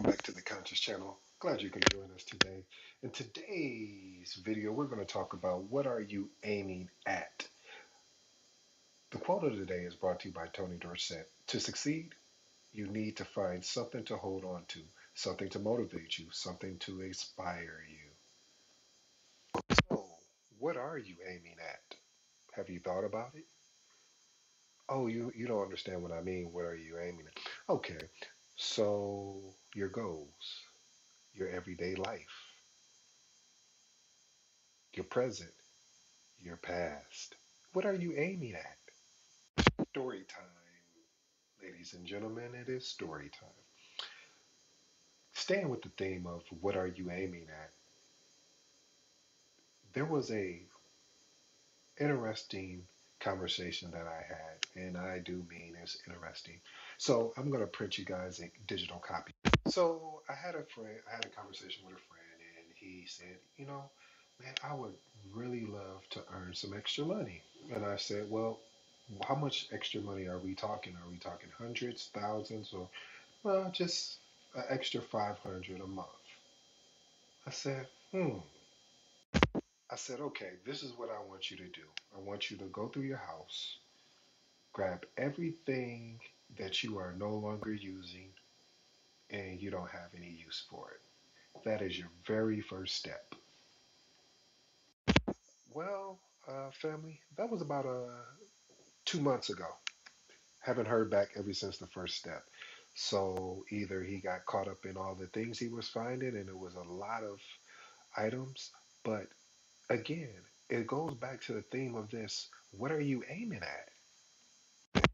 back to the Conscious Channel. Glad you can join us today. In today's video, we're going to talk about what are you aiming at? The quote of the day is brought to you by Tony Dorsett. To succeed, you need to find something to hold on to, something to motivate you, something to inspire you. So, what are you aiming at? Have you thought about it? Oh, you don't understand what I mean. What are you aiming at? Okay, so your goals, your everyday life, your present, your past. What are you aiming at? Story time, ladies and gentlemen, it is story time. Staying with the theme of what are you aiming at, there was a interesting conversation that I had, and I do mean it's interesting. So I'm gonna print you guys a digital copy. So I had a conversation with a friend, and he said, man, I would really love to earn some extra money. And I said, well, how much extra money are we talking? Are we talking hundreds, thousands, or well, just an extra 500 a month? I said, I said, okay, this is what I want you to do. I want you to go through your house, grab everything that you are no longer using and you don't have any use for it. That is your very first step. Well, family, that was about 2 months ago. Haven't heard back ever since the first step. So either he got caught up in all the things he was finding, and it was a lot of items. But again, it goes back to the theme of this: what are you aiming at?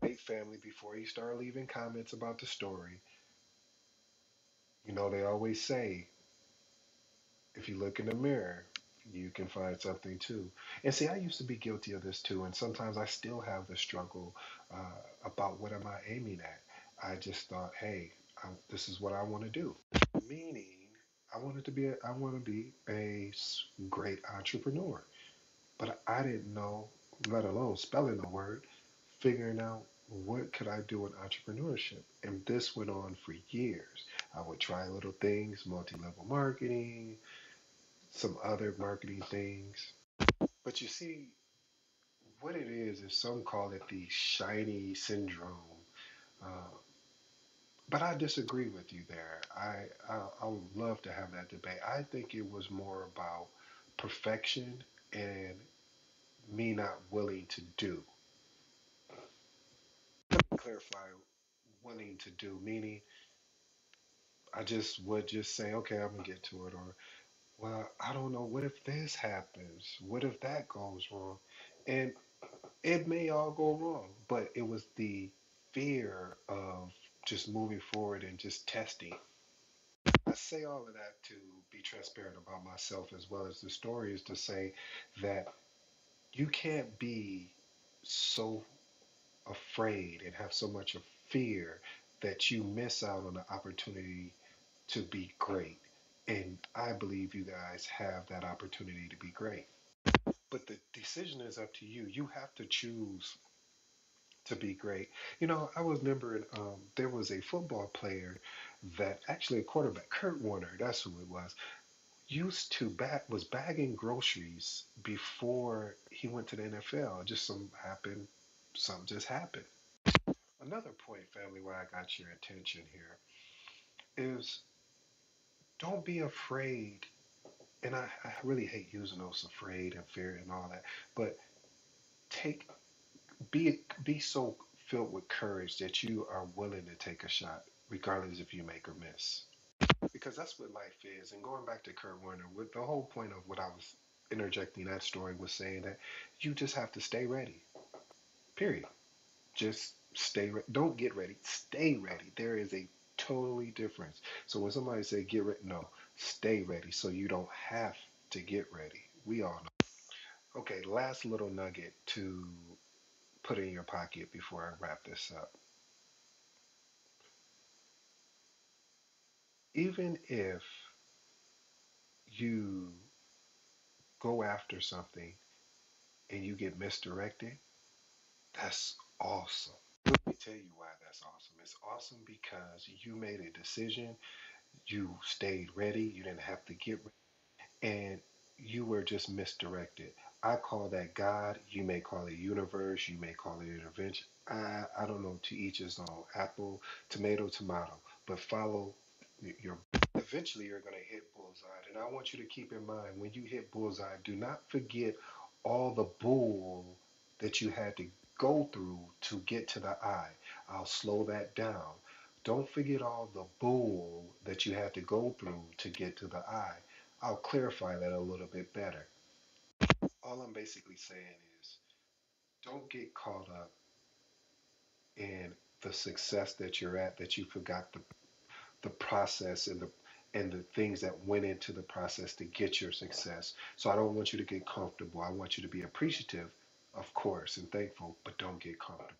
Hey, family, before you start leaving comments about the story, they always say if you look in the mirror, you can find something too. And see, I used to be guilty of this too, and sometimes I still have the struggle about what am I aiming at. I just thought, hey, this is what I want to do. Meaning, I want to be a great entrepreneur, but I didn't know, let alone spelling the word, figuring out what could I do in entrepreneurship. And this went on for years. I would try little things, multi-level marketing, some other marketing things. But you see, what it is some call it the shiny syndrome. Uh, but I disagree with you there. I would love to have that debate. I think it was more about perfection and me not willing to do. Clarify willing to do, meaning I just would just say, okay, I'm gonna get to it, or well, I don't know, what if this happens? What if that goes wrong? And it may all go wrong, but it was the fear of just moving forward and just testing. I say all of that to be transparent about myself as well as the story is to say that you can't be so afraid and have so much of fear that you miss out on the opportunity to be great. And I believe you guys have that opportunity to be great. But the decision is up to you. You have to choose to be great. I was remembering there was a football player that actually a quarterback, Kurt Warner, that's who it was, was bagging groceries before he went to the NFL. Just something just happened. Another point, family, where I got your attention here is don't be afraid. And I really hate using those afraid and fear and all that, but take be so filled with courage that you are willing to take a shot, regardless if you make or miss. Because that's what life is. And going back to Kurt Warner, with the whole point of what I was interjecting that story was saying that you just have to stay ready. Period. Just stay ready. Don't get ready. Stay ready. There is a totally difference. So when somebody say get ready, no, stay ready so you don't have to get ready. We all know. Okay, last little nugget to put in your pocket before I wrap this up. Even if you go after something and you get misdirected, that's awesome. Let me tell you why that's awesome. It's awesome because you made a decision You stayed ready. You didn't have to get ready, and you were just misdirected. I call that God. You may call it universe. You may call it intervention. I don't know. To each his own. Apple, tomato, tomato. But follow your. Eventually, you're going to hit bullseye. And I want you to keep in mind when you hit bullseye, do not forget all the bull that you had to go through to get to the eye. I'll slow that down. Don't forget all the bull that you had to go through to get to the eye. I'll clarify that a little bit better. All I'm basically saying is don't get caught up in the success that you're at that you forgot the process and the things that went into the process to get your success. So I don't want you to get comfortable. I want you to be appreciative, of course, and thankful, but don't get comfortable.